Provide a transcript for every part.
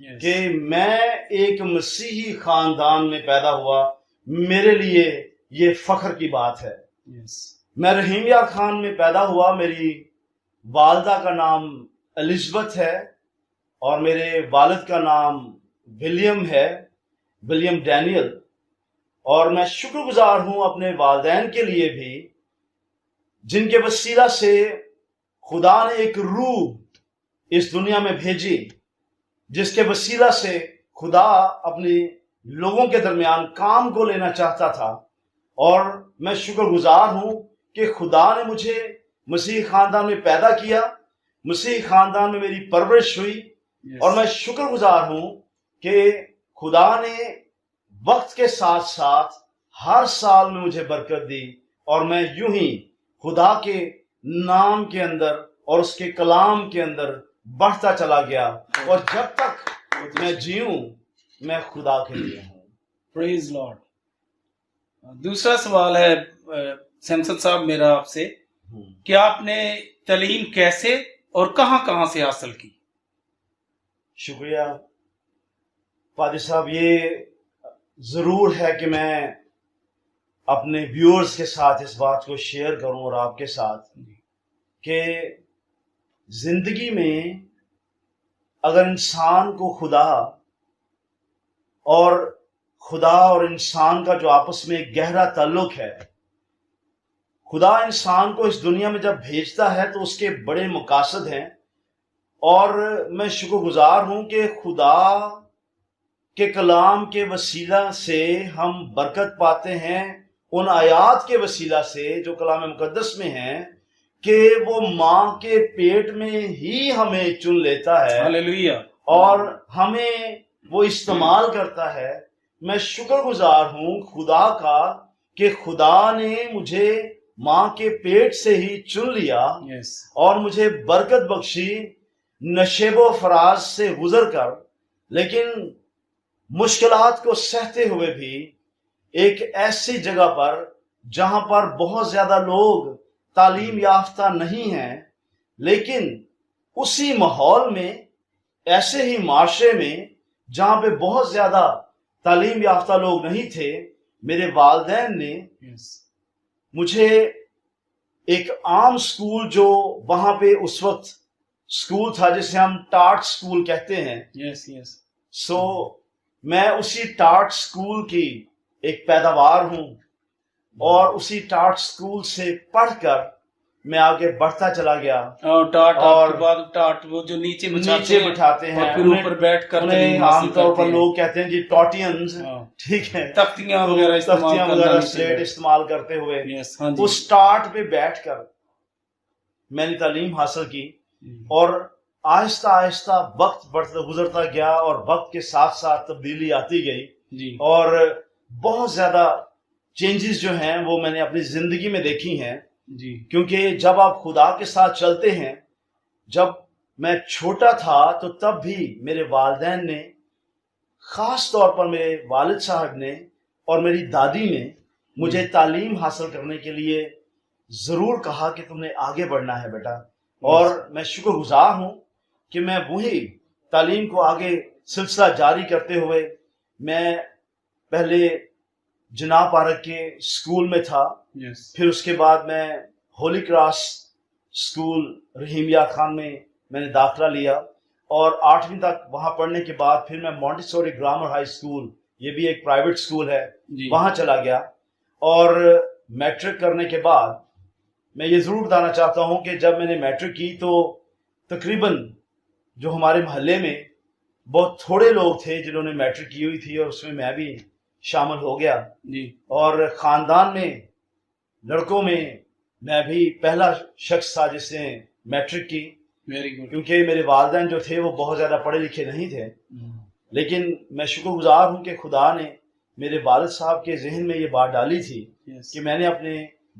Yes. کہ میں ایک مسیحی خاندان میں پیدا ہوا. میرے لیے یہ فخر کی بات ہے. Yes. میں رحیم یار خان میں پیدا ہوا. میری والدہ کا نام الزبتھ ہے اور میرے والد کا نام ولیم ہے، ولیم ڈینیل. اور میں شکر گزار ہوں اپنے والدین کے لیے بھی، جن کے وسیلہ سے خدا نے ایک روح اس دنیا میں بھیجی، جس کے وسیلہ سے خدا اپنے لوگوں کے درمیان کام کو لینا چاہتا تھا. اور میں شکر گزار ہوں کہ خدا نے مجھے مسیحی خاندان میں پیدا کیا، مسیحی خاندان میں میری پرورش ہوئی. Yes. اور میں شکر گزار ہوں کہ خدا نے وقت کے ساتھ ساتھ ہر سال میں مجھے برکت دی، اور میں یوں ہی خدا کے نام کے اندر اور اس کے کلام کے اندر بڑھتا چلا گیا. اور جب تک میں جیوں میں خدا کے لیے ہوں. پریز لارڈ. دوسرا سوال ہے سیمسن صاحب میرا آپ سے کہ آپ نے تعلیم کیسے اور کہاں کہاں سے حاصل کی؟ شکریہ پادری صاحب. یہ ضرور ہے کہ میں اپنے ویورز کے ساتھ اس بات کو شیئر کروں اور آپ کے ساتھ کہ زندگی میں اگر انسان کو خدا اور انسان کا جو آپس میں ایک گہرا تعلق ہے، خدا انسان کو اس دنیا میں جب بھیجتا ہے تو اس کے بڑے مقاصد ہیں. اور میں شکر گزار ہوں کہ خدا کے کلام کے وسیلہ سے ہم برکت پاتے ہیں، ان آیات کے وسیلہ سے جو کلام مقدس میں ہیں، کہ وہ ماں کے پیٹ میں ہی ہمیں چن لیتا ہے ہاللیلویہ. اور ہمیں وہ استعمال کرتا ہے. میں شکر گزار ہوں خدا کا کہ خدا نے مجھے ماں کے پیٹ سے ہی چن لیا Yes. اور مجھے برکت بخشی نشیب و فراز سے گزر کر، لیکن مشکلات کو سہتے ہوئے بھی ایک ایسی جگہ پر جہاں پر بہت زیادہ لوگ تعلیم یافتہ نہیں ہیں، لیکن اسی ماحول میں، ایسے ہی معاشرے میں جہاں پہ بہت زیادہ تعلیم یافتہ لوگ نہیں تھے، میرے والدین نے Yes. مجھے ایک عام سکول جو وہاں پہ اس وقت سکول تھا جسے ہم ٹاٹ سکول کہتے ہیں، Yes. Yes. سو میں اسی ٹاٹ سکول کی ایک پیداوار ہوں، اور اسی ٹاٹ سکول سے پڑھ کر میں آگے بڑھتا چلا گیا. اور ٹاٹ اور کے بعد ٹاٹ وہ جو نیچے بٹھاتے ہیں، اور پھر اوپر بیٹھ کر انہیں تعلیم عام حاصل طور پر کرتے ہیں. لوگ کہتے ہیں جی ٹاٹینز. ہاں. ٹھیک ہے، تختیاں وغیرہ استعمال تختیاں کرنا وغیرہ نیچے سلیٹ بیٹھ. استعمال کرتے ہوئے Yes. ہاں جی. اس ٹاٹ پہ بیٹھ کر میں نے تعلیم حاصل کی. اور آہستہ آہستہ وقت بڑھتا گزرتا گیا، اور وقت کے ساتھ ساتھ تبدیلی آتی گئی، جی. اور بہت زیادہ چینجز جو ہیں وہ میں نے اپنی زندگی میں دیکھی ہیں. جی. کیونکہ جب آپ خدا کے ساتھ چلتے ہیں، جب میں چھوٹا تھا تو تب بھی میرے والدین نے، خاص طور پر میرے والد صاحب نے اور میری دادی نے مجھے تعلیم حاصل کرنے کے لیے ضرور کہا کہ تم نے آگے بڑھنا ہے بیٹا. اور میں شکر گزار ہوں کہ میں وہی تعلیم کو آگے سلسلہ جاری کرتے ہوئے، میں پہلے جناب پارک کے اسکول میں تھا، Yes. پھر اس کے بعد میں ہولی کراس اسکول رحیم یار خان میں نے داخلہ لیا، اور 8ویں تک وہاں پڑھنے کے بعد پھر میں مونٹیسوری گرامر ہائی اسکول، یہ بھی ایک پرائیویٹ اسکول ہے، جی. وہاں چلا گیا. اور میٹرک کرنے کے بعد میں یہ ضرور بتانا چاہتا ہوں کہ جب میں نے میٹرک کی تو تقریباً جو ہمارے محلے میں بہت تھوڑے لوگ تھے جنہوں نے میٹرک کی ہوئی تھی، اور اس میں بھی شامل ہو گیا. جی. اور خاندان میں لڑکوں میں میں بھی پہلا شخص تھا جس نے میٹرک کی، ویری گڈ. کیونکہ میرے والدین جو تھے وہ بہت زیادہ پڑھے لکھے نہیں تھے. لیکن میں شکر گزار ہوں کہ خدا نے میرے والد صاحب کے ذہن میں یہ بات ڈالی تھی کہ میں نے اپنے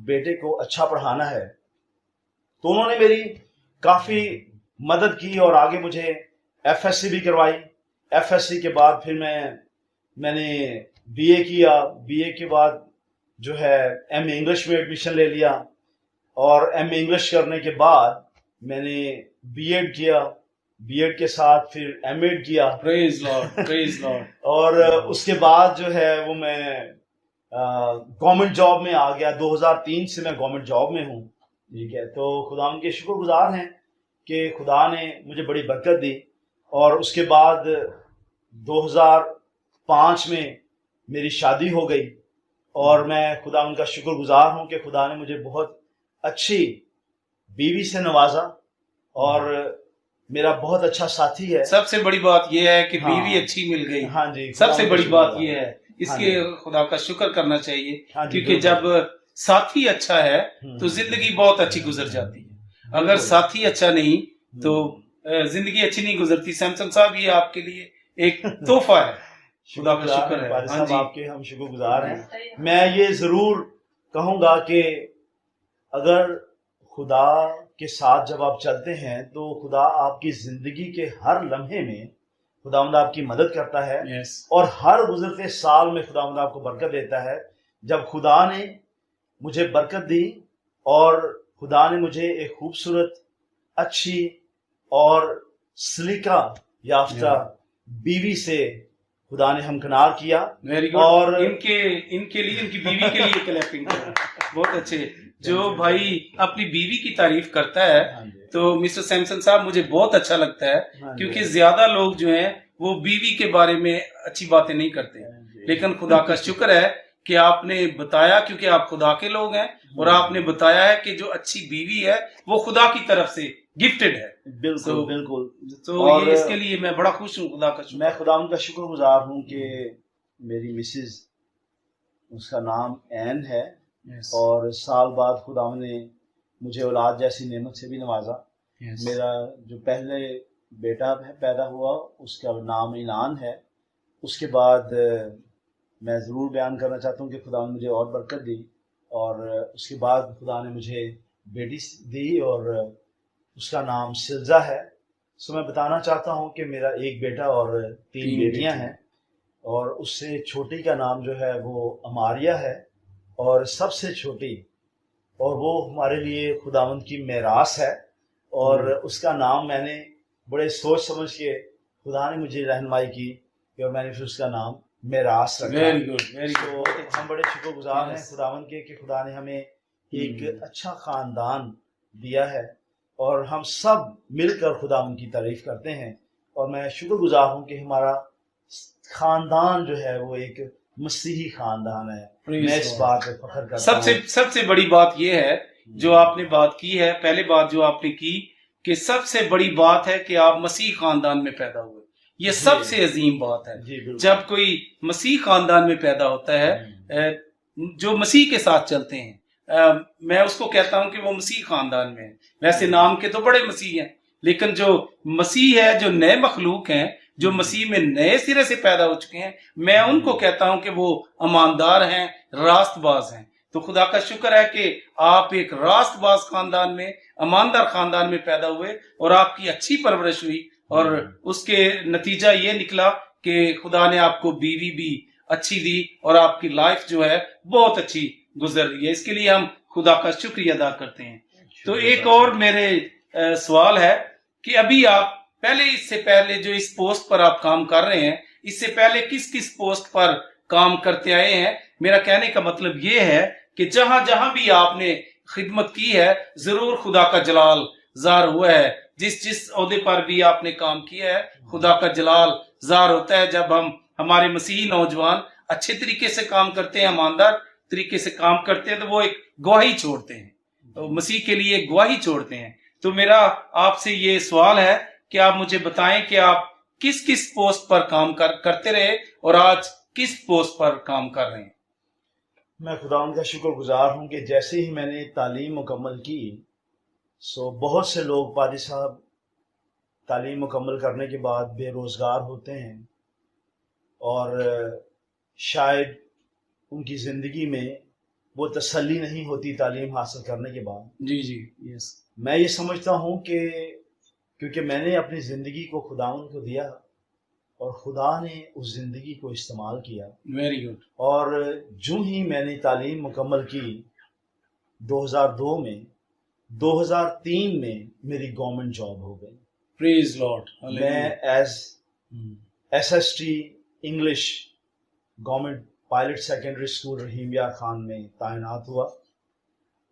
بیٹے کو اچھا پڑھانا ہے. تو انہوں نے میری کافی مدد کی اور آگے مجھے ایف ایس سی بھی کروائی. ایف ایس سی کے بعد پھر میں نے بی اے کیا. بی اے کے بعد جو ہے ایم اے انگلش میں ایڈمیشن لے لیا، اور ایم اے انگلش کرنے کے بعد میں نے بی ایڈ کیا. BEd کے ساتھ پھر MAd کیا praise Lord, praise Lord. اور اس کے بعد جو ہے وہ میں گورنمنٹ جاب میں آ گیا. 2003 سے میں گورنمنٹ جاب میں ہوں. ٹھیک ہے, تو خدا کے شکر گزار ہیں کہ خدا نے مجھے بڑی برکت دی. اور اس کے بعد 2005 میں میری شادی ہو گئی, اور میں خدا ان کا شکر گزار ہوں کہ خدا نے مجھے بہت اچھی بیوی سے نوازا, اور میرا بہت اچھا ساتھی ہے. سب سے بڑی بات یہ ہے کہ ہاں. بیوی اچھی مل گئی. ہاں جی, سب سے بڑی بات یہ ہے, اس ہاں کے جی. خدا کا شکر کرنا چاہیے, ہاں جی, کیونکہ بالکل. جب ساتھی اچھا ہے تو زندگی بہت اچھی گزر جاتی ہے. اگر ساتھی اچھا نہیں تو زندگی اچھی نہیں گزرتی. سیمسنگ صاحب یہ آپ کے لیے ایک تحفہ ہے. خدا کا شکر ہے. فادر ہاں صاحب جی, آپ کے ہم شکر گزار ہیں. میں یہ ضرور کہوں گا کہ اگر خدا کے ساتھ جب آپ چلتے ہیں تو خدا آپ کی زندگی کے ہر لمحے میں خداوند آپ کی مدد کرتا ہے, yes. اور ہر گزرتے سال میں خداوند آپ کو برکت دیتا ہے. جب خدا نے مجھے برکت دی اور خدا نے مجھے ایک خوبصورت, اچھی اور سلیقہ یافتہ بیوی سے خدا نے ہمکنار کیا. Very good. اور ان کے لیے, ان کی بیوی کے لیے کلیپنگ کریں. بہت اچھے. جو بھائی اپنی بیوی کی تعریف کرتا ہے تو مسٹر سیمسن صاحب مجھے بہت اچھا لگتا ہے, کیونکہ زیادہ لوگ جو ہیں وہ بیوی کے بارے میں اچھی باتیں نہیں کرتے, لیکن خدا کا شکر ہے کہ آپ نے بتایا, کیونکہ آپ خدا کے لوگ ہیں, اور آپ نے بتایا ہے کہ جو اچھی بیوی ہے وہ خدا کی طرف سے گفٹڈ ہے. بالکل بالکل. تو یہ اس کے لیے میں بڑا خوش ہوں. خدا کا شکر. میں خدا ان کا شکر گزار ہوں کہ میری مسز, اس کا نام این ہے, اور سال بعد خدا نے مجھے اولاد جیسی نعمت سے بھی نوازا. میرا جو پہلے بیٹا پیدا ہوا اس کا نام اینان ہے. اس کے بعد میں ضرور بیان کرنا چاہتا ہوں کہ خدا نے مجھے اور برکت دی, اور اس کے بعد خدا نے مجھے بیٹی دی اور اس کا نام سلزہ ہے. سو میں بتانا چاہتا ہوں کہ میرا ایک بیٹا اور 3 بیٹیاں ہیں, اور اس سے چھوٹی کا نام جو ہے وہ اماریہ ہے, اور سب سے چھوٹی, اور وہ ہمارے لیے خداوند کی میراث ہے, اور اس کا نام میں نے بڑے سوچ سمجھ کے خدا نے مجھے رہنمائی کی اور میں نے پھر اس کا نام میراث رکھا. Very good, very good. ہم بڑے شکر گزار ہیں خداوند کے کہ خدا نے ہمیں ایک اچھا خاندان دیا ہے, اور ہم سب مل کر خداوند کی تعریف کرتے ہیں. اور میں شکر گزار ہوں کہ ہمارا خاندان جو ہے وہ ایک مسیحی خاندان ہے. میں اس بات پہ فخر کرتا ہوں. سب سے بڑی بات یہ ہے جو آپ نے بات کی ہے, پہلے بات جو آپ نے کی کہ سب سے بڑی بات ہے کہ آپ مسیح خاندان میں پیدا ہوئے. یہ سب سے عظیم بات ہے. جب کوئی مسیح خاندان میں پیدا ہوتا ہے, جو مسیح کے ساتھ چلتے ہیں, میں اس کو کہتا ہوں کہ وہ مسیح خاندان میں ہے. ویسے نام کے تو بڑے مسیح ہیں, لیکن جو مسیح ہے, جو نئے مخلوق ہیں, جو مسیح میں نئے سرے سے پیدا ہو چکے ہیں, میں ان کو کہتا ہوں کہ وہ ایماندار ہیں, راست باز ہیں. تو خدا کا شکر ہے کہ آپ ایک راست باز خاندان میں, ایماندار خاندان میں پیدا ہوئے, اور آپ کی اچھی پرورش ہوئی, اور اس کے نتیجہ یہ نکلا کہ خدا نے آپ کو بیوی بھی اچھی دی, اور آپ کی لائف جو ہے بہت اچھی گزر رہی ہے. اس کے لیے ہم خدا کا شکریہ ادا کرتے ہیں. تو ایک اور میرے سوال ہے کہ ابھی آپ اس سے پہلے جو اس پوسٹ پر آپ کام کر رہے ہیں, اس سے پہلے کس پوسٹ پر کام کرتے آئے ہیں؟ میرا کہنے کا مطلب یہ ہے کہ جہاں جہاں بھی آپ نے خدمت کی ہے ضرور خدا کا جلال ظاہر ہوا ہے. جس عہدے پر بھی آپ نے کام کیا ہے خدا کا جلال ظاہر ہوتا ہے. جب ہمارے مسیحی نوجوان اچھے طریقے سے کام کرتے ہیں, ایماندار طریقے سے کام کرتے ہیں, تو وہ ایک گواہی چھوڑتے ہیں, مسیح کے لیے ایک گواہی چھوڑتے ہیں. تو میرا آپ سے یہ سوال ہے کہ آپ مجھے بتائیں کہ آپ کس پوسٹ پر کام کرتے رہے اور آج کس پوسٹ پر کام کر رہے ہیں؟ میں خدا ان کا شکر گزار ہوں کہ جیسے ہی میں نے تعلیم مکمل کی, بہت سے لوگ پادری صاحب تعلیم مکمل کرنے کے بعد بے روزگار ہوتے ہیں, اور شاید ان کی زندگی میں وہ تسلی نہیں ہوتی تعلیم حاصل کرنے کے بعد. جی یس. میں یہ سمجھتا ہوں کہ کیونکہ میں نے اپنی زندگی کو خداوند کو دیا اور خدا نے اس زندگی کو استعمال کیا. Very good. اور جو ہی میں نے تعلیم مکمل کی 2002 میں, 2003 میں میری گورنمنٹ جاب ہو گئی. Praise Lord. میں Hallelujah. As SST English government pilot secondary school Rahimia Khan میں تعینات ہوا،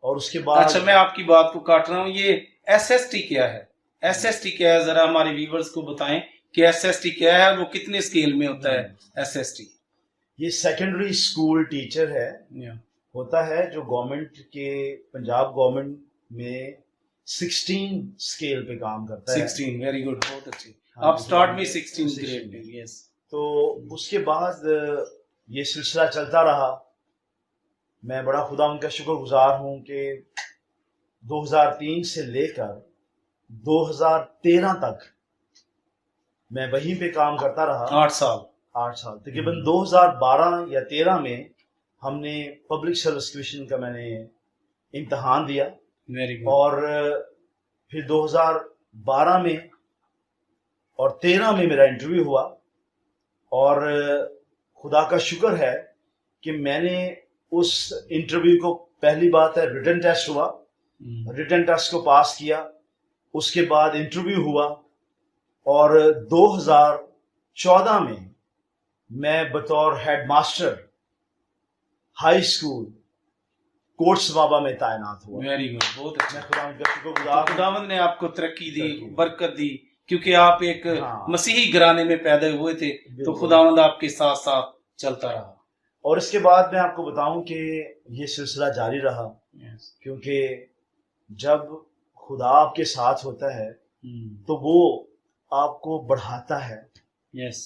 اور اس کے بعد اچھا، میں آپ کی بات کو کاٹ رہا ہوں. یہ SST کیا ہے؟ SST کیا ہے؟ ذرا ہمارے ویورز کو بتائیں کہ SST کیا ہے اور وہ کتنے اسکیل میں ہوتا ہے SST؟ یہ سیکنڈری اسکول ٹیچر ہے، Yeah. ہوتا ہے جو گورنمنٹ کے پنجاب گورنمنٹ میں 16 اسکیل پہ کام کرتا ہے. 16. ویری گڈ، بہت اچھی. ہاں، آپ اسٹارٹ میں 16 گریڈ میں. یس. تو اس کے بعد یہ سلسلہ چلتا رہا. میں بڑا خدا ان کا شکر گزار ہوں کہ 2003 سے لے کر 2013 تک میں وہیں پہ کام کرتا رہا. 8 سال. 8 سال تقریباً 2012 یا 13 میں ہم نے پبلک سروس کمیشن کا میں نے امتحان دیا، ویری گڈ. اور پھر 2012 میں اور 13 میں میرا انٹرویو ہوا، اور خدا کا شکر ہے کہ میں نے اس انٹرویو کو، پہلی بات ہے ریٹن ٹیسٹ ہوا، ریٹن ٹیسٹ کو پاس کیا، اس کے بعد انٹرویو ہوا، اور 2014 میں بطور ہیڈ ماسٹر ہائی اسکول کوٹس بابا میں تعینات ہوا. ویری گڈ، بہت میں اچھا. خدا کا شکر گزار ہوں. خداوند نے آپ کو ترقی دی، ترقی. برکت دی، کیونکہ آپ ایک ہاں. مسیحی گھرانے میں پیدا ہوئے تھے، تو بالکل. خداوند آپ کے ساتھ ساتھ چلتا رہا. اور اس کے بعد میں آپ کو بتاؤں کہ یہ سلسلہ جاری رہا، کیونکہ جب خدا آپ کے ساتھ ہوتا ہے تو وہ آپ کو بڑھاتا ہے. یس.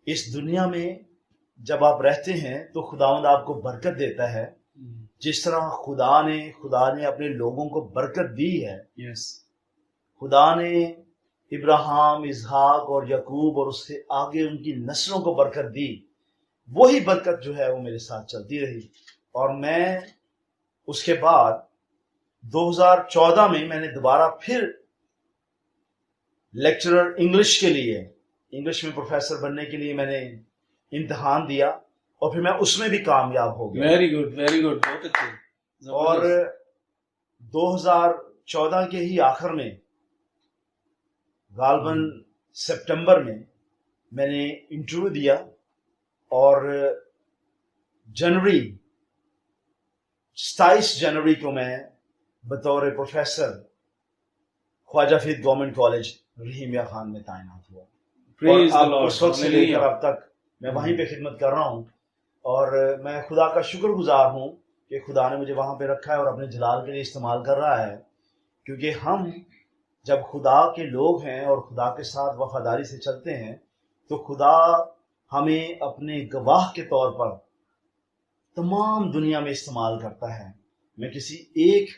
اس دنیا میں جب آپ رہتے ہیں تو خداوند آپ کو برکت دیتا ہے، جس طرح خدا نے اپنے لوگوں کو برکت دی ہے. یس. خدا نے ابراہیم، اسحاق اور یعقوب اور اس سے آگے ان کی نسلوں کو برکت دی. وہی برکت جو ہے وہ میرے ساتھ چلتی رہی. اور میں اس کے بعد 2014 میں نے دوبارہ پھر لیکچرر انگلش کے لیے، انگلش میں پروفیسر بننے کے لیے میں نے امتحان دیا، اور پھر میں اس میں بھی کامیاب ہو گیا. ویری گڈ، ویری گڈ، بہت اچھے. اور 2014 کے ہی آخر میں، غالباً سپٹمبر میں نے انٹرویو دیا، اور 27 جنوری کو میں بطور professor Khwaja Farid government college Rahimia Khan میں تعینات ہوا. Praise the اور Lord. اس وقت سے لے کر Hallelujah. اب تک میں وہیں پہ خدمت کر رہا ہوں، اور میں خدا کا شکر گزار ہوں کہ خدا نے مجھے وہاں پہ رکھا ہے اور اپنے جلال کے لیے استعمال کر رہا ہے. کیونکہ ہم جب خدا کے لوگ ہیں اور خدا کے ساتھ وفاداری سے چلتے ہیں تو خدا ہمیں اپنے گواہ کے طور پر تمام دنیا میں استعمال کرتا ہے. میں کسی ایک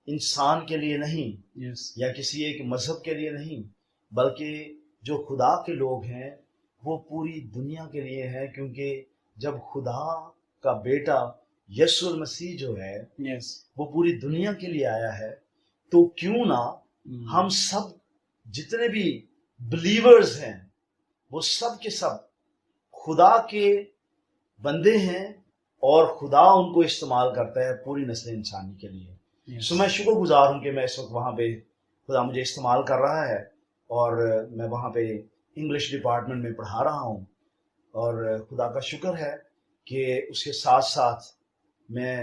انسان کے لیے نہیں، یس. یا کسی ایک مذہب کے لیے نہیں، بلکہ جو خدا کے لوگ ہیں وہ پوری دنیا کے لیے ہیں. کیونکہ جب خدا کا بیٹا یسوع المسیح جو ہے یس. وہ پوری دنیا کے لیے آیا ہے، تو کیوں نہ ہم سب جتنے بھی بلیورز ہیں وہ سب کے سب خدا کے بندے ہیں، اور خدا ان کو استعمال کرتا ہے پوری نسل انسانی کے لیے. سو میں شکر گزار ہوں کہ میں اس وقت وہاں پہ خدا مجھے استعمال کر رہا ہے، اور میں وہاں پہ انگلش ڈپارٹمنٹ میں پڑھا رہا ہوں. اور خدا کا شکر ہے کہ اس کے ساتھ ساتھ میں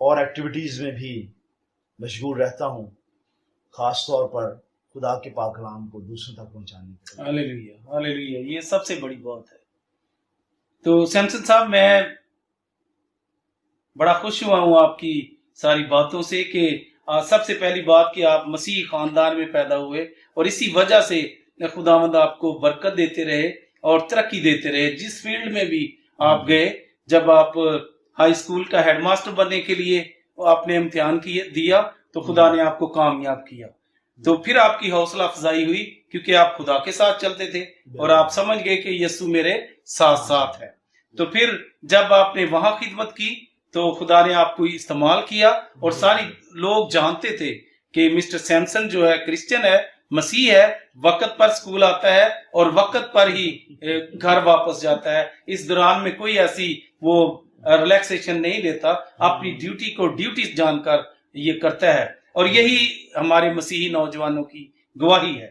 اور ایکٹیویٹیز میں بھی مشغول رہتا ہوں، خاص طور پر خدا کے پاک کلام کو دوسروں تک پہنچانے کے لیے. ہاللیلویہ، ہاللیلویہ. یہ سب سے بڑی بات ہے. تو سیمسن صاحب، میں بڑا خوش ہوا ہوں آپ کی ساری باتوں سے، کہ سب سے پہلی بات کہ آپ مسیحی خاندان میں پیدا ہوئے، اور اسی وجہ سے خداوند آپ کو برکت دیتے رہے اور ترقی دیتے رہے. جس فیلڈ میں بھی آپ گئے، جب آپ ہائی اسکول کا ہیڈ ماسٹر بننے کے لیے آپ نے امتحان دیا تو خدا نے آپ کو کامیاب کیا. تو پھر آپ کی حوصلہ افزائی ہوئی، کیونکہ آپ خدا کے ساتھ چلتے تھے اور آپ سمجھ گئے کہ یسوع میرے ساتھ ساتھ ہے. تو پھر جب آپ نے وہاں خدمت کی تو خدا نے آپ کو استعمال کیا، اور ساری لوگ جانتے تھے کہ مسٹر سیمسن جو ہے کرسچن ہے، مسیح ہے، وقت پر سکول آتا ہے اور وقت پر ہی گھر واپس جاتا ہے. اس دوران میں کوئی ایسی وہ ریلیکسیشن نہیں لیتا، اپنی ڈیوٹی کو ڈیوٹی جان کر یہ کرتا ہے. اور یہی ہمارے مسیحی نوجوانوں کی گواہی ہے.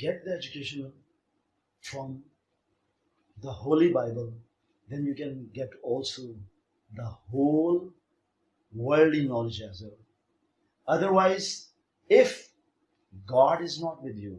get the education from the Holy Bible, then you can get also the whole worldly knowledge as well. Otherwise, if God is not with you,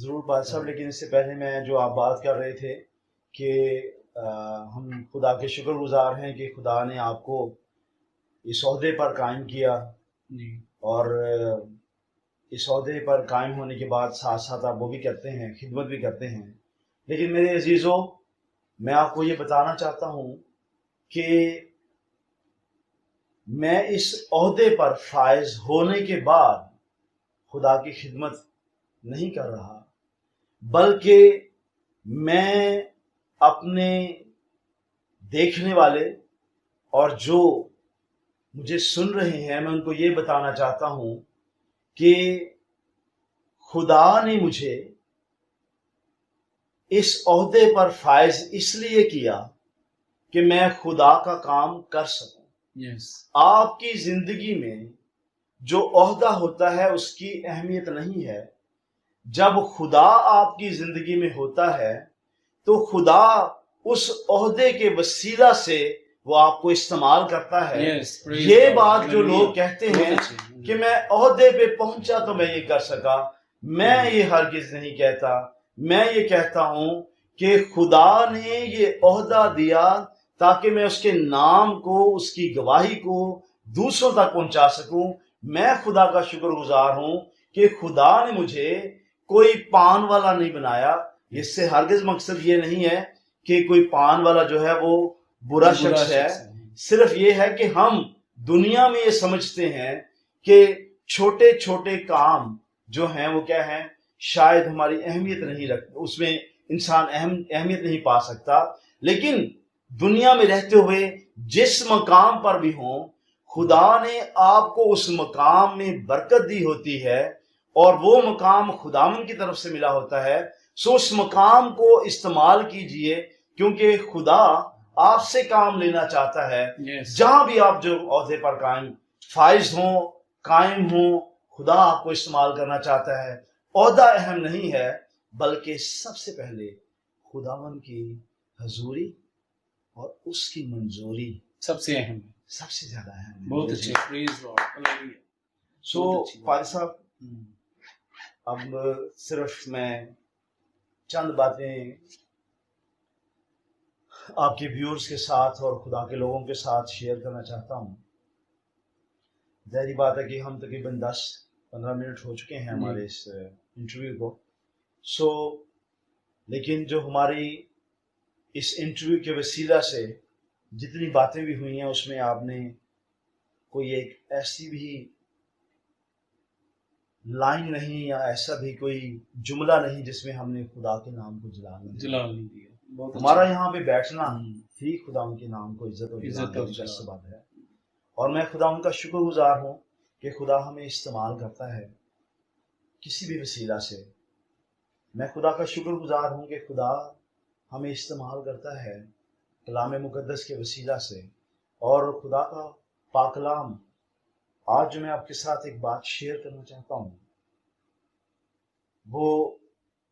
ضرور بات صاحب، لیکن اس سے پہلے میں جو آپ بات کر رہے تھے کہ ہم خدا کے شکر گزار ہیں کہ خدا نے آپ کو اس عہدے پر قائم کیا، جی اور اس عہدے پر قائم ہونے کے بعد ساتھ ساتھ آپ وہ بھی کرتے ہیں، خدمت بھی کرتے ہیں. لیکن میرے عزیزوں، میں آپ کو یہ بتانا چاہتا ہوں کہ میں اس عہدے پر فائز ہونے کے بعد خدا کی خدمت نہیں کر رہا، بلکہ میں اپنے دیکھنے والے اور جو مجھے سن رہے ہیں، میں ان کو یہ بتانا چاہتا ہوں کہ خدا نے مجھے اس عہدے پر فائز اس لیے کیا کہ میں خدا کا کام کر سکوں. یس آپ کی زندگی میں جو عہدہ ہوتا ہے اس کی اہمیت نہیں ہے. جب خدا آپ کی زندگی میں ہوتا ہے تو خدا اس عہدے کے وسیلہ سے وہ آپ کو استعمال کرتا ہے. Yes, praise یہ God. بات جو Hallelujah. لوگ کہتے ہیں بہت اچھی. کہ میں عہدے پہ پہنچا تو میں یہ کر سکا، میں یہ ہرگز نہیں کہتا. میں یہ کہتا ہوں کہ خدا نے یہ عہدہ دیا تاکہ میں اس کے نام کو، اس کی گواہی کو دوسروں تک پہنچا سکوں. میں خدا کا شکر گزار ہوں کہ خدا نے مجھے کوئی پان والا نہیں بنایا. اس سے ہرگز مقصد یہ نہیں ہے کہ کوئی پان والا جو ہے وہ برا شخص ہے. صرف یہ ہے کہ ہم دنیا میں یہ سمجھتے ہیں کہ چھوٹے چھوٹے کام جو ہیں وہ کیا ہیں، شاید ہماری اہمیت نہیں رکھتے، اس میں انسان اہمیت نہیں پا سکتا. لیکن دنیا میں رہتے ہوئے جس مقام پر بھی ہوں، خدا نے آپ کو اس مقام میں برکت دی ہوتی ہے، اور وہ مقام خداوند کی طرف سے ملا ہوتا ہے. سو اس مقام کو استعمال کیجئے، کیونکہ خدا آپ سے کام لینا چاہتا ہے. Yes. جہاں بھی آپ جو عہدے پر قائم فائز ہوں، قائم ہوں، خدا آپ کو استعمال کرنا چاہتا ہے. عہدہ اہم نہیں ہے، بلکہ سب سے پہلے خداوند کی حضوری اور اس کی منظوری سب سے اہم ہے، سب سے زیادہ اہم ہے. بہت اچھے. پریز لارڈ. ہاللیلویا. سو بہت اچھی بات. فاضل صاحب، اب صرف میں چند باتیں آپ کے ویورز کے ساتھ اور خدا کے لوگوں کے ساتھ شیئر کرنا چاہتا ہوں. ظاہری بات ہے کہ ہم تقریباً 10-15 منٹ ہو چکے ہیں ہمارے اس انٹرویو کو. لیکن جو ہماری اس انٹرویو کے وسیلہ سے جتنی باتیں بھی ہوئی ہیں، اس میں آپ نے کوئی ایک ایسی بھی لائن نہیں یا ایسا بھی کوئی جملہ نہیں جس میں ہم نے خدا کے نام کو جلا نہیں دیا. بہت ہمارا اچھا. یہاں پہ بیٹھنا ہی خدا ان کے نام کو عزت اور جلال کا سبب ہے. اور میں خدا ان کا شکر گزار ہوں کہ خدا ہمیں استعمال کرتا ہے کسی بھی وسیلہ سے. میں خدا کا شکر گزار ہوں کہ خدا ہمیں استعمال کرتا ہے کلام مقدس کے وسیلہ سے. اور خدا کا پاک کلام آج جو میں آپ کے ساتھ ایک بات شیئر کرنا چاہتا ہوں، وہ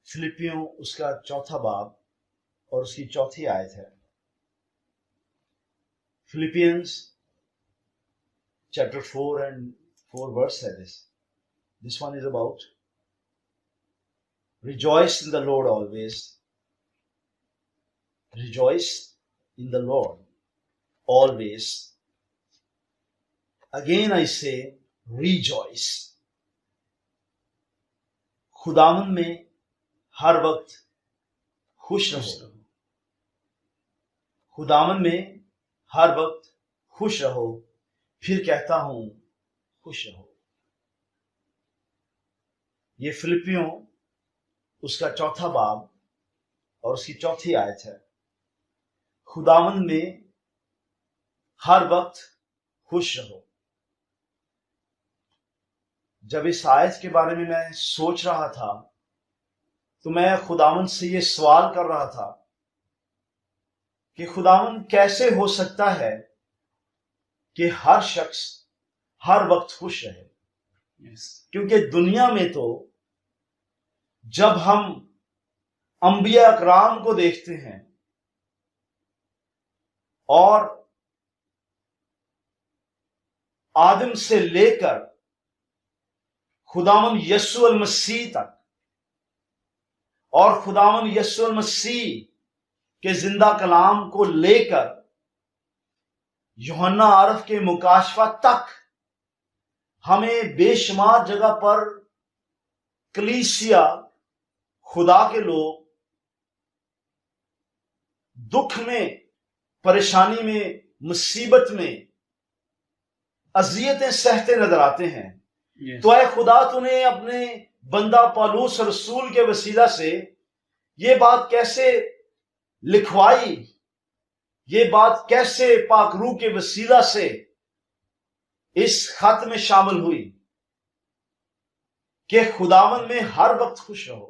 فلپیوں اس کا 4 باب اور اس کی 4 آیت ہے. Philippians chapter 4 and 4 verse ہے this. This one is about rejoice in the Lord always. Rejoice in the Lord always. Again I say rejoice. خداوند میں ہر وقت خوش رہو. خداوند میں ہر وقت خوش رہو. پھر کہتا ہوں خوش رہو. یہ فلپیوں اس کا 4 باب اور اس کی 4 آیت ہے. خداوند میں ہر وقت خوش رہو. جب اس آیت کے بارے میں سوچ رہا تھا تو میں خداوند سے یہ سوال کر رہا تھا کہ خداوند کیسے ہو سکتا ہے کہ ہر شخص ہر وقت خوش رہے. کیونکہ دنیا میں تو جب ہم انبیاء اکرام کو دیکھتے ہیں اور آدم سے لے کر خداوند یسوع المسیح تک اور خداوند یسوع المسیح کے زندہ کلام کو لے کر یوحنا عارف کے مکاشفہ تک ہمیں بے شمار جگہ پر کلیسیا، خدا کے لوگ دکھ میں، پریشانی میں، مصیبت میں اذیتیں سہتے نظر آتے ہیں. تو اے خدا، تو نے اپنے بندہ پولس رسول کے وسیلہ سے یہ بات کیسے لکھوائی، یہ بات کیسے پاک روح کے وسیلہ سے اس خط میں شامل ہوئی کہ خداوند میں ہر وقت خوش رہو.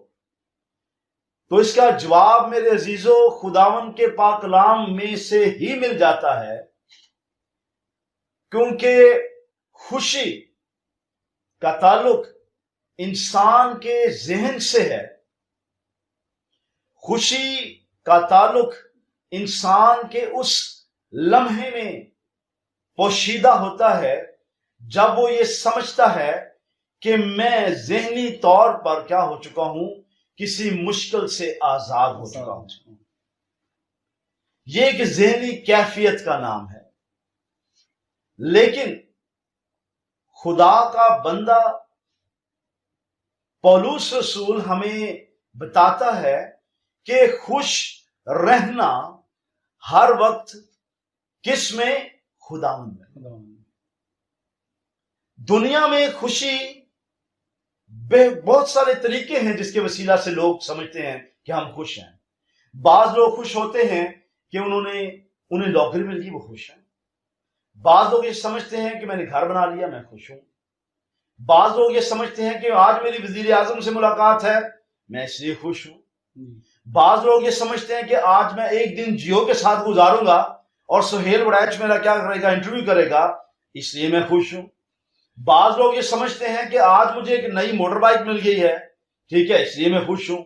تو اس کا جواب میرے عزیزو خداوند کے پاک کلام میں سے ہی مل جاتا ہے، کیونکہ خوشی کا تعلق انسان کے ذہن سے ہے. خوشی کا تعلق انسان کے اس لمحے میں پوشیدہ ہوتا ہے جب وہ یہ سمجھتا ہے کہ میں ذہنی طور پر کیا ہو چکا ہوں، کسی مشکل سے آزاد ہو چکا ہوں. یہ ایک ذہنی کیفیت کا نام ہے. لیکن خدا کا بندہ پولس رسول ہمیں بتاتا ہے کہ خوش رہنا ہر وقت کس میں؟ خداوند میں. دنیا میں خوشی بہت سارے طریقے ہیں جس کے وسیلہ سے لوگ سمجھتے ہیں کہ ہم خوش ہیں. بعض لوگ خوش ہوتے ہیں کہ انہیں نوکری مل گئی، وہ خوش ہیں. بعض لوگ یہ سمجھتے ہیں کہ میں نے گھر بنا لیا، میں خوش ہوں. بعض لوگ یہ سمجھتے ہیں کہ آج میری وزیر اعظم سے ملاقات ہے، میں اس لیے خوش ہوں. بعض لوگ یہ سمجھتے ہیں کہ آج میں ایک دن جیو کے ساتھ گزاروں گا اور سہیل وڑیچ میرا کیا کرے گا، انٹرویو کرے گا، اس لیے میں خوش ہوں. بعض لوگ یہ سمجھتے ہیں کہ آج مجھے ایک نئی موٹر بائک مل گئی ہے، ٹھیک ہے، اس لیے میں خوش ہوں.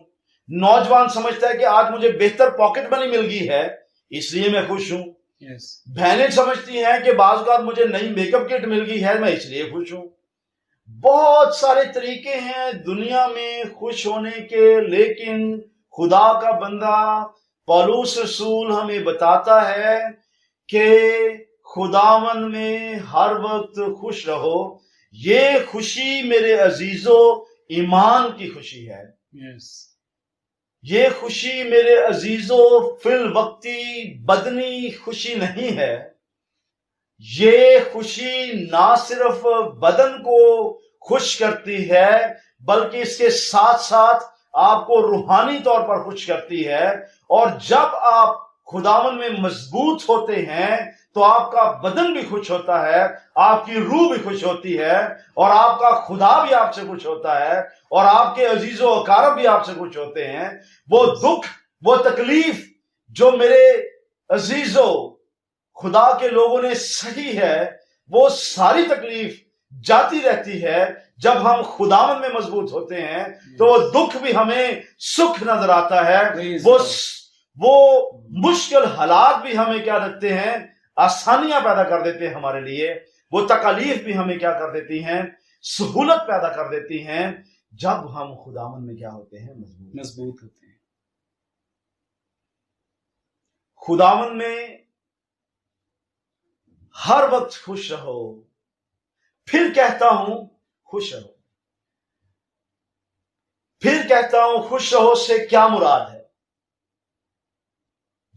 نوجوان سمجھتا ہے کہ آج مجھے بہتر پاکٹ منی مل گئی ہے، اس لیے میں خوش ہوں. بہنیں سمجھتی ہیں کہ بعض اوقات مجھے نئی میک اپ کٹ مل گئی ہے، میں اس لیے خوش ہوں. بہت سارے طریقے ہیں دنیا میں خوش ہونے کے، لیکن خدا کا بندہ پولس رسول ہمیں بتاتا ہے کہ خداوند میں ہر وقت خوش رہو. یہ خوشی میرے عزیزو ایمان کی خوشی ہے. یہ خوشی میرے عزیزو فی الوقتی بدنی خوشی نہیں ہے. یہ خوشی نہ صرف بدن کو خوش کرتی ہے بلکہ اس کے ساتھ ساتھ آپ کو روحانی طور پر خوش کرتی ہے. اور جب آپ خداوند میں مضبوط ہوتے ہیں تو آپ کا بدن بھی خوش ہوتا ہے، آپ کی روح بھی خوش ہوتی ہے، اور آپ کا خدا بھی آپ سے خوش ہوتا ہے، اور آپ کے عزیز و اقارب بھی آپ سے خوش ہوتے ہیں. وہ دکھ، وہ تکلیف جو میرے عزیزو خدا کے لوگوں نے سہی ہے، وہ ساری تکلیف جاتی رہتی ہے. جب ہم خداوند میں مضبوط ہوتے ہیں تو وہ دکھ بھی ہمیں سکھ نظر آتا ہے. وہ مشکل حالات بھی ہمیں کیا رکھتے ہیں؟ آسانیاں پیدا کر دیتے ہیں ہمارے لیے. وہ تکالیف بھی ہمیں کیا کر دیتی ہیں؟ سہولت پیدا کر دیتی ہیں، جب ہم خداوند میں کیا ہوتے ہیں؟ مضبوط ہوتے ہیں. خداوند میں ہر وقت خوش رہو. پھر کہتا ہوں خوش رہو. پھر کہتا ہوں خوش رہو سے کیا مراد ہے؟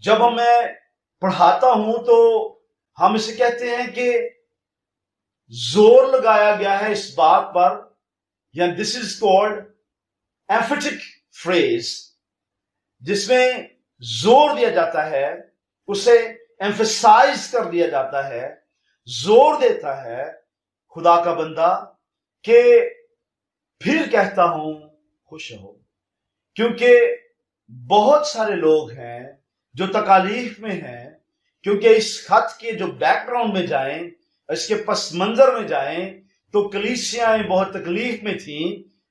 جب میں پڑھاتا ہوں تو ہم اسے کہتے ہیں کہ زور لگایا گیا ہے اس بات پر، یا دس از کالڈ ایمفیٹک فریز، جس میں زور دیا جاتا ہے، اسے ایمفیسائز کر دیا جاتا ہے، زور دیتا ہے خدا کا بندہ کہ پھر کہتا ہوں خوش رہو. کیونکہ بہت سارے لوگ ہیں جو تکالیف میں ہیں، کیونکہ اس خط کے جو بیک گراؤنڈ میں جائیں، اس کے پس منظر میں جائیں تو کلیسیاں بہت تکلیف میں تھیں،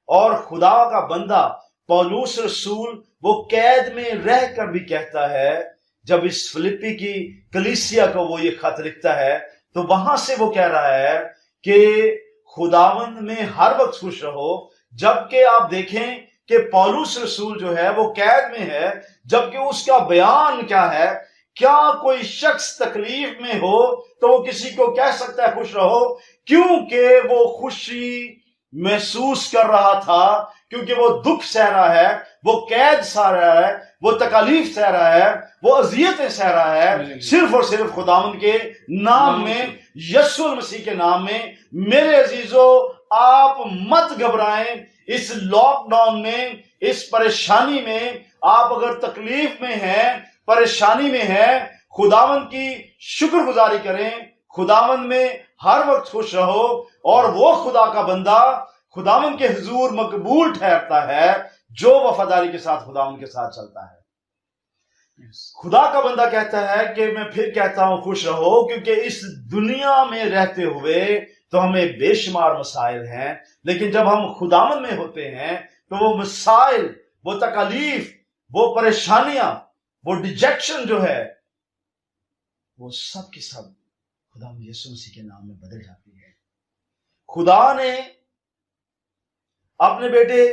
اور خدا کا بندہ پولس رسول وہ قید میں رہ کر بھی کہتا ہے. جب اس فلپی کی کلیسیا کو وہ یہ خط لکھتا ہے تو وہاں سے وہ کہہ رہا ہے کہ خداوند میں ہر وقت خوش رہو. جبکہ آپ دیکھیں کہ پولس رسول جو ہے وہ قید میں ہے، جبکہ اس کا بیان کیا ہے؟ کیا کوئی شخص تکلیف میں ہو تو وہ کسی کو کہہ سکتا ہے خوش رہو؟ کیونکہ وہ خوشی محسوس کر رہا تھا، کیونکہ وہ دکھ سہ رہا ہے، وہ قید سہ رہا ہے، وہ تکالیف سہ رہا ہے، وہ اذیتیں سہ رہا ہے، صرف اور صرف خداوند کے نام میں، یسوع المسیح کے نام میں۔ میرے عزیزو، آپ مت گھبرائیں اس لاک ڈاؤن میں، اس پریشانی میں۔ آپ اگر تکلیف میں ہیں، پریشانی میں ہیں، خداوند کی شکر گزاری کریں، خداوند میں ہر وقت خوش رہو، اور وہ خدا کا بندہ خداوند کے حضور مقبول ٹھہرتا ہے جو وفاداری کے ساتھ خداوند کے ساتھ چلتا ہے۔ خدا کا بندہ کہتا ہے کہ میں پھر کہتا ہوں خوش رہو، کیونکہ اس دنیا میں رہتے ہوئے تو ہمیں بے شمار مسائل ہیں، لیکن جب ہم خداوند میں ہوتے ہیں تو وہ مسائل، وہ تکالیف، وہ پریشانیاں، وہ ڈیجیکشن جو ہے، وہ سب کی سب خداوند یسوع مسیح کے نام میں بدل جاتی ہے۔ خدا نے اپنے بیٹے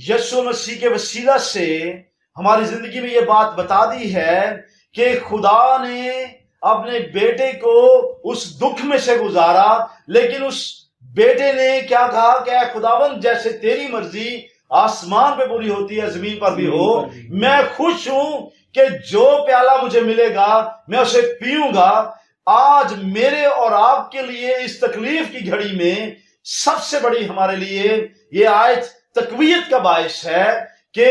یسوع مسیح کے وسیلہ سے ہماری زندگی میں یہ بات بتا دی ہے کہ خدا نے اپنے بیٹے کو اس دکھ میں سے گزارا، لیکن اس بیٹے نے کیا کہا کہ اے خداوند، جیسے تیری مرضی آسمان پہ پوری ہوتی ہے زمین پر بھی ہو، میں خوش ہوں کہ جو پیالہ مجھے ملے گا میں اسے پیوں گا۔ آج میرے اور آپ کے لیے اس تکلیف کی گھڑی میں سب سے بڑی ہمارے لیے یہ آیت تقویت کا باعث ہے کہ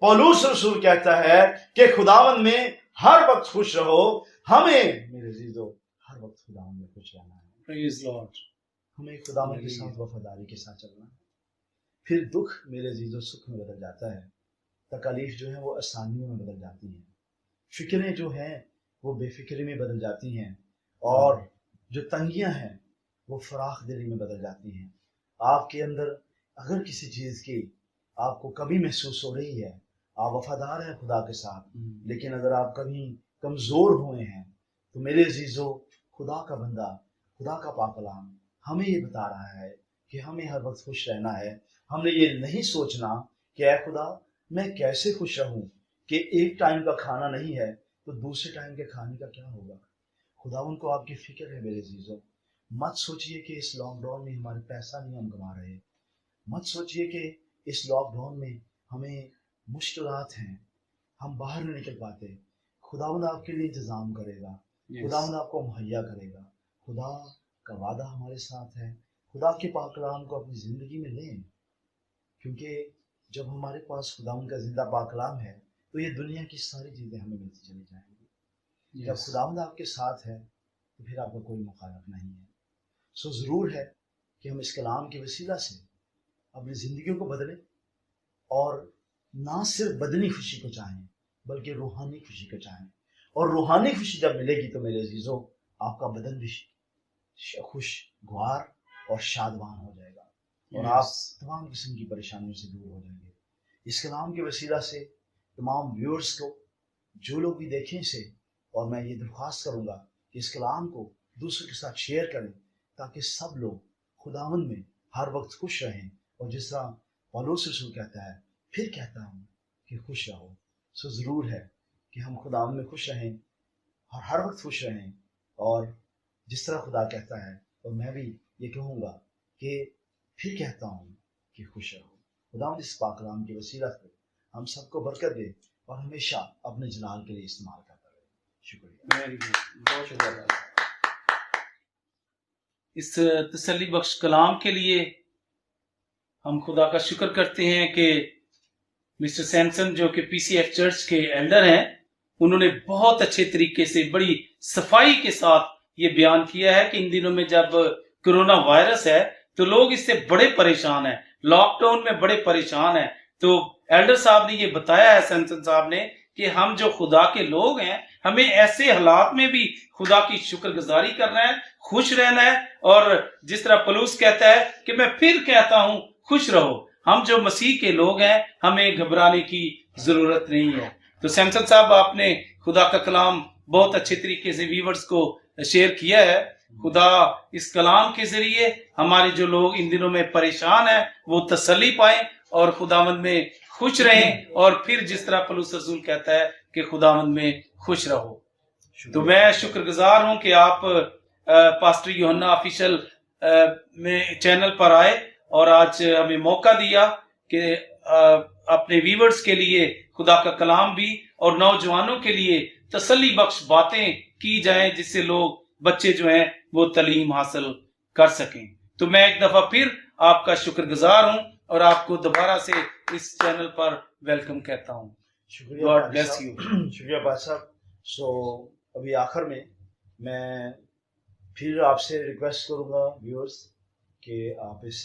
پولس رسول کہتا ہے کہ خداوند میں ہر وقت خوش رہو۔ ہمیں میرے عزیزو ہر وقت خداوند میں خوش رہنا ہے۔ Praise Lord. ہمیں خداوند کے ساتھ وفاداری کے ساتھ چلنا ہے۔ پھر دکھ میرے عزیزو سکھ میں بدل جاتا ہے، تکالیف جو ہیں وہ آسانیوں میں بدل جاتی ہیں، فکریں جو ہیں وہ بے فکری میں بدل جاتی ہیں، اور جو تنگیاں ہیں وہ فراخ دلی میں بدل جاتی ہیں۔ آپ کے اندر اگر کسی چیز کی آپ کو کمی محسوس ہو رہی ہے، آپ وفادار ہیں خدا کے ساتھ، لیکن اگر آپ کبھی کمزور ہوئے ہیں تو میرے عزیزو خدا کا بندہ، خدا کا پاک کلام ہمیں یہ بتا رہا ہے کہ ہمیں ہر وقت خوش رہنا ہے۔ ہم نے یہ نہیں سوچنا کہ اے خدا میں کیسے خوش رہوں، کہ ایک ٹائم کا کھانا نہیں ہے تو دوسرے ٹائم کے کھانے کا کیا ہوگا۔ خداوند کو آپ کی فکر ہے میرے عزیزو۔ مت سوچئے کہ اس لاک ڈاؤن میں ہمارے پیسہ نہیں ہم کما رہے، مت سوچئے کہ اس لاک ڈاؤن میں ہمیں مشکلات ہیں، ہم باہر نہیں نکل پاتے۔ خداوند آپ کے لیے انتظام کرے گا، خداوند آپ کو مہیا کرے گا۔ خدا کا وعدہ ہمارے ساتھ ہے۔ خدا کے پاک کلام کو اپنی زندگی میں لیں، کیونکہ جب ہمارے پاس خداوند کا زندہ پاک کلام ہے تو یہ دنیا کی ساری چیزیں ہمیں ملتی چلی جائیں گی۔ جب خداوند آپ کے ساتھ ہے تو پھر آپ کا کوئی مخالف نہیں ہے۔ سو ضرور ہے کہ ہم اس کلام کے وسیلہ سے اپنی زندگیوں کو بدلیں، اور نہ صرف بدنی خوشی کو چاہیں بلکہ روحانی خوشی کو چاہیں۔ اور روحانی خوشی جب ملے گی تو میرے عزیزو آپ کا بدن بھی خوشگوار اور شادمان ہو جائے گا، اور آپ تمام قسم کی پریشانیوں سے دور ہو جائیں گے۔ اس کلام کے وسیلہ سے تمام ویورز کو، جو لوگ بھی دیکھیں اسے، اور میں یہ درخواست کروں گا کہ اس کلام کو دوسروں کے ساتھ شیئر کریں تاکہ سب لوگ خداوند میں ہر وقت خوش رہیں، اور جس طرح پولس رسول کہتا ہے پھر کہتا ہوں کہ خوش رہو۔ سو ضرور ہے کہ ہم خداوند میں خوش رہیں اور ہر وقت خوش رہیں، اور جس طرح خدا کہتا ہے، اور میں بھی یہ کہوں گا کہ پھر کہتا ہوں کہ خوش رہو۔ خداوند اس پاک کلام کے وسیلہ سے ہم سب کو برکت دے اور ہمیشہ اپنے جلال کے لیے استعمال کرتا رہے۔ شکریہ، بہت شکریہ اس تسلی بخش کلام کے لیے۔ ہم خدا کا شکر کرتے ہیں کہ مسٹر سیمسن جو کہ پی سی ایف چرچ کے ایلڈر ہیں، انہوں نے بہت اچھے طریقے سے بڑی صفائی کے ساتھ یہ بیان کیا ہے کہ ان دنوں میں جب کرونا وائرس ہے تو لوگ اس سے بڑے پریشان ہیں، لاک ڈاؤن میں بڑے پریشان ہیں۔ تو ایلڈر صاحب نے یہ بتایا ہے، سیمسن صاحب نے، کہ ہم جو خدا کے لوگ ہیں ہمیں ایسے حالات میں بھی خدا کی شکر گزاری کرنا ہے، خوش رہنا ہے، اور جس طرح پولس کہتا ہے کہ میں پھر کہتا ہوں خوش رہو۔ ہم جو مسیح کے لوگ ہیں ہمیں گھبرانے کی ضرورت نہیں ہے۔ تو سیمسن صاحب آپ نے خدا کا کلام بہت اچھے طریقے سے ویورز کو شیئر کیا ہے۔ خدا اس کلام کے ذریعے ہمارے جو لوگ ان دنوں میں پریشان ہیں وہ تسلی پائیں اور خداوند میں خوش رہیں اور پھر جس طرح پولس رسول کہتا ہے کہ خداوند میں خوش رہو. تو میں شکر گزار ہوں کہ آپ پاسٹر یوحنا آفیشل میں چینل پر آئے اور آج ہمیں موقع دیا کہ اپنے ویورز کے لیے خدا کا کلام بھی اور نوجوانوں کے لیے تسلی بخش باتیں کی جائیں جس سے لوگ بچے جو ہیں وہ تعلیم حاصل کر سکیں. تو میں ایک دفعہ پھر آپ کا شکر گزار ہوں اور آپ کو دوبارہ سے اس چینل پر ویلکم کہتا ہوں. شکریہ God bless you. شکریہ بھائی صاحب. سو ابھی آخر میں پھر آپ سے ریکویسٹ کروں گا ویورز کہ آپ اس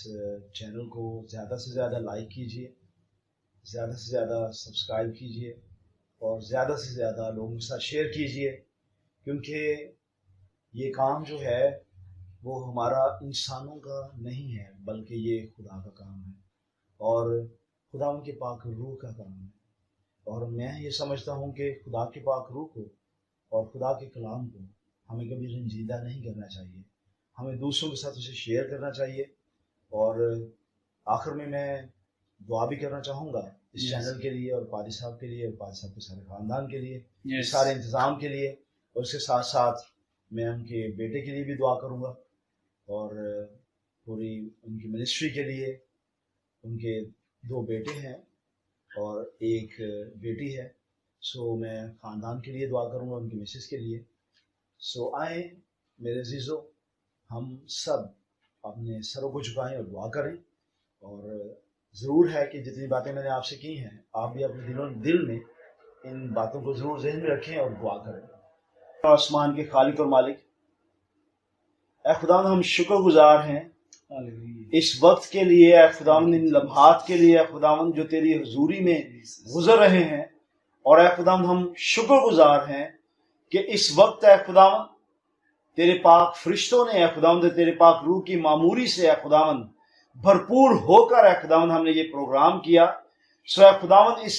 چینل کو زیادہ سے زیادہ لائک کیجئے، زیادہ سے زیادہ سبسکرائب کیجئے اور زیادہ سے زیادہ لوگوں کے ساتھ شیئر کیجئے، کیونکہ یہ کام جو ہے وہ ہمارا انسانوں کا نہیں ہے بلکہ یہ خدا کا کام ہے اور خدا ان کے پاک روح کا کام ہے. اور میں یہ سمجھتا ہوں کہ خدا کے پاک روح کو اور خدا کے کلام کو ہمیں کبھی رنجیدہ نہیں کرنا چاہیے، ہمیں دوسروں کے ساتھ اسے شیئر کرنا چاہیے. اور آخر میں دعا بھی کرنا چاہوں گا اس چینل کے لیے اور پادری صاحب کے لیے اور پادری صاحب کے سارے خاندان کے لیے، سارے انتظام کے لیے، اور اس کے ساتھ ساتھ میں ان کے بیٹے کے لیے بھی دعا کروں گا اور پوری ان کی منسٹری کے لیے. ان کے 2 بیٹے ہیں اور 1 بیٹی ہے. سو میں خاندان کے لیے دعا کروں گا، ان کی مسز کے لیے. سو آئیں میرے عزیزو، ہم سب اپنے سروں کو جھکائیں اور دعا کریں. اور ضرور ہے کہ جتنی باتیں میں نے آپ سے کی ہیں آپ بھی اپنے دل میں ان باتوں کو ضرور ذہن میں رکھیں اور دعا کریں. آسمان کے خالق اور مالک، اے خداوند ہم شکر گزار ہیں اس وقت کے لیے، اے خداوند ان لمحات کے لیے، اے خداوند جو تیری حضوری میں گزر رہے ہیں. اور اے خداوند ہم شکر گزار ہیں کہ اس وقت اے خداوند تیرے پاک فرشتوں نے، اے خداوند تیرے پاک روح کی معموری سے اے خداوند بھرپور ہو کر اے خداوند ہم نے یہ پروگرام کیا. سو اے خداوند اس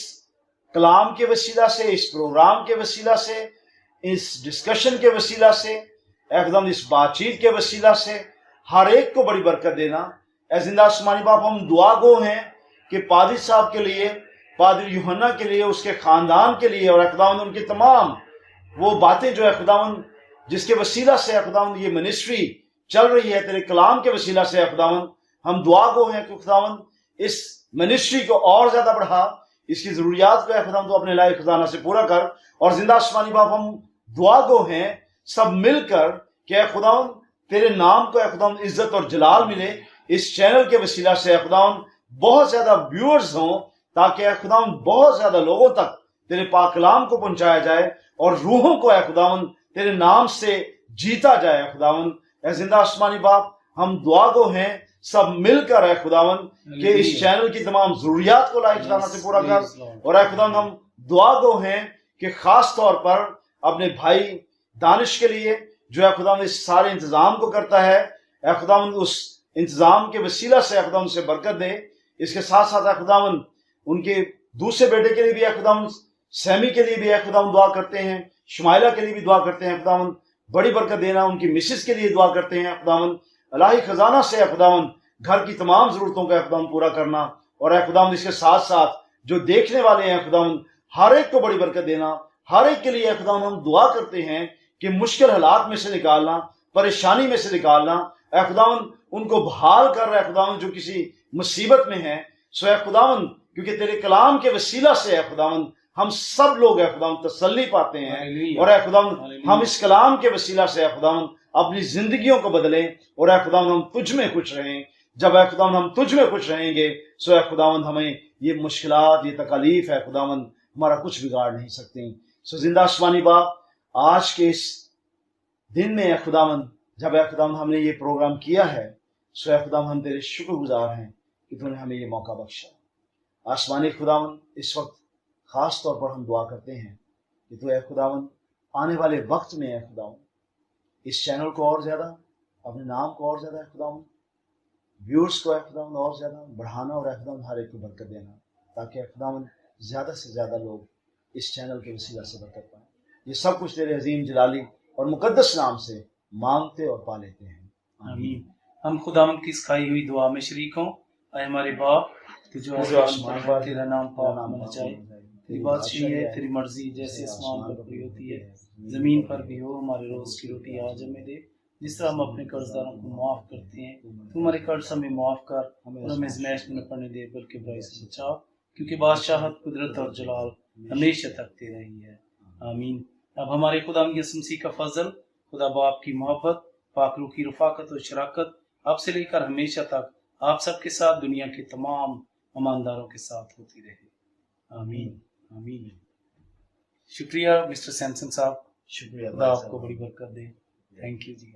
کلام کے وسیلہ سے، اس پروگرام کے وسیلہ سے، اس ڈسکشن کے وسیلہ سے، اے خداوند اس بات چیت کے وسیلہ سے ہر ایک کو بڑی برکت دینا. اے زندہ آسمانی باپ، ہم دعا گو ہیں کہ پادری صاحب کے لیے، پادری یوحنا کے لیے، اس کے خاندان کے لیے، اور اے خداوند ان کی تمام وہ باتیں جو ہے خداوند جس کے وسیلہ سے اے خداوند یہ منسٹری چل رہی ہے تیرے کلام کے وسیلہ سے، اے خداوند ہم دعا گو ہیں کہ خداوند اس منسٹری کو اور زیادہ بڑھا، اس کی ضروریات کو اے خداوند تو اپنے لائق خزانہ سے پورا کر. اور زندہ آسمانی باپ ہم دعا گو ہیں سب مل کر کہ اے خداوند تیرے نام کو اے خداوند عزت اور جلال ملے. اس چینل کے وسیلہ سے اے خداوند بہت زیادہ ویورز ہوں تاکہ اے خداوند بہت زیادہ لوگوں تک تیرے پاک کلام کو پہنچایا جائے اور روحوں کو اے خداوند تیرے نام سے جیتا جائے. اے خداوند اے زندہ آسمانی باپ ہم دعا گو ہیں سب مل کر اے خداوند کہ اس چینل کی تمام ضروریات کو لائق خزانہ سے پورا کر. اور اے خداوند ہم دعا گو ہیں کہ خاص طور پر اپنے بھائی دانش کے لیے جو اے خداوند اس سارے انتظام کو کرتا ہے، اے خداوند اس انتظام کے وسیلہ سے اے خداوند سے برکت دے. اس کے ساتھ ساتھ اے خداوند ان کے دوسرے بیٹے کے لیے بھی اے خداوند سیمی کے لیے بھی اے خداوند دعا کرتے ہیں، شمائلہ کے لیے بھی دعا کرتے ہیں. خداوند بڑی برکت دینا. ان کی مسز کے لیے دعا کرتے ہیں خداوند الہی خزانہ سے اے خداوند گھر کی تمام ضرورتوں کو اے خداوند پورا کرنا. اور اے خداوند اس کے ساتھ ساتھ جو دیکھنے والے ہیں خداوند ہر ایک کو بڑی برکت دینا. ہر ایک کے لیے اے خداوند ہم دعا کرتے ہیں کہ مشکل حالات میں سے نکالنا، پریشانی میں سے نکالنا. اے خداوند ان کو بحال کر رہا ہے خداوند جو کسی مصیبت میں ہیں. سو اے خداوند کیونکہ تیرے کلام کے وسیلہ سے اے خداوند ہم سب لوگ اے خداوند تسلی پاتے ہیں. اور اے خداوند ہم اس کلام کے وسیلہ سے اے خداوند اپنی زندگیوں کو بدلیں. اور اے خداوند ہم تجھ میں خوش رہیں. جب اے خداوند ہم تجھ میں خوش رہیں گے سو اے خداوند ہمیں یہ مشکلات، یہ تکالیف اے خداوند ہمارا کچھ بگاڑ نہیں سکتی. سو زندہ آسمانی باپ آج کے اس دن میں اے خداوند جب اے خداوند ہم نے یہ پروگرام کیا ہے سو اے خداوند ہم تیرے شکر گزار ہیں کہ تو نے ہمیں یہ موقع بخشا. آسمانی خداوند اس وقت خاص طور پر ہم دعا کرتے ہیں کہ تو اے خداوند آنے والے وقت میں اے خداوند اس چینل کو اور زیادہ، اپنے نام کو اور زیادہ اے خداوند ویورز کو اے خداوند اور زیادہ بڑھانا اور اے خداوند ہر ایک کو برکت دینا تاکہ اے خداوند زیادہ سے زیادہ لوگ اس چینل کے وسیلہ سے برکت پائیں. یہ سب کچھ تیرے عظیم جلالی اور مقدس نام سے مانگتے اور پا لیتے ہیں. آمین. ہم خداوند کی سکھائی ہوئی دعا میں شریک ہوں. اے ہمارے باپ کہ جو آسمان پر تیرا نام پاک ہونا چاہے، تیری بادشاہی ہے، تیری مرضی جیسے آسمان پر پوری ہوتی ہے زمین پر بھی ہو. ہمارے روز کی روٹی آج ہمیں دے، جس طرح ہم اپنے قرض داروں کو معاف کرتے ہیں تو ہمارے قرض ہمیں معاف کر اور ہمیں آزمائش میں نہ پڑنے دے بلکہ برائی سے بچا، کیونکہ بادشاہت، قدرت اور جلال ہمیشہ تک تیرا ہی ہے. آمین. اب ہمارے خدا یسوع مسیح کا فضل، خدا باپ کی محبت، پاک روح کی رفاقت اور شراکت اب سے لے کر ہمیشہ تک آپ سب کے ساتھ، دنیا کے تمام ایمانداروں کے ساتھ ہوتی رہے. آمین. آمین. شکریہ مسٹر سیمسن صاحب، شکریہ خدا آپ کو بڑی برکت دے. Thank you G.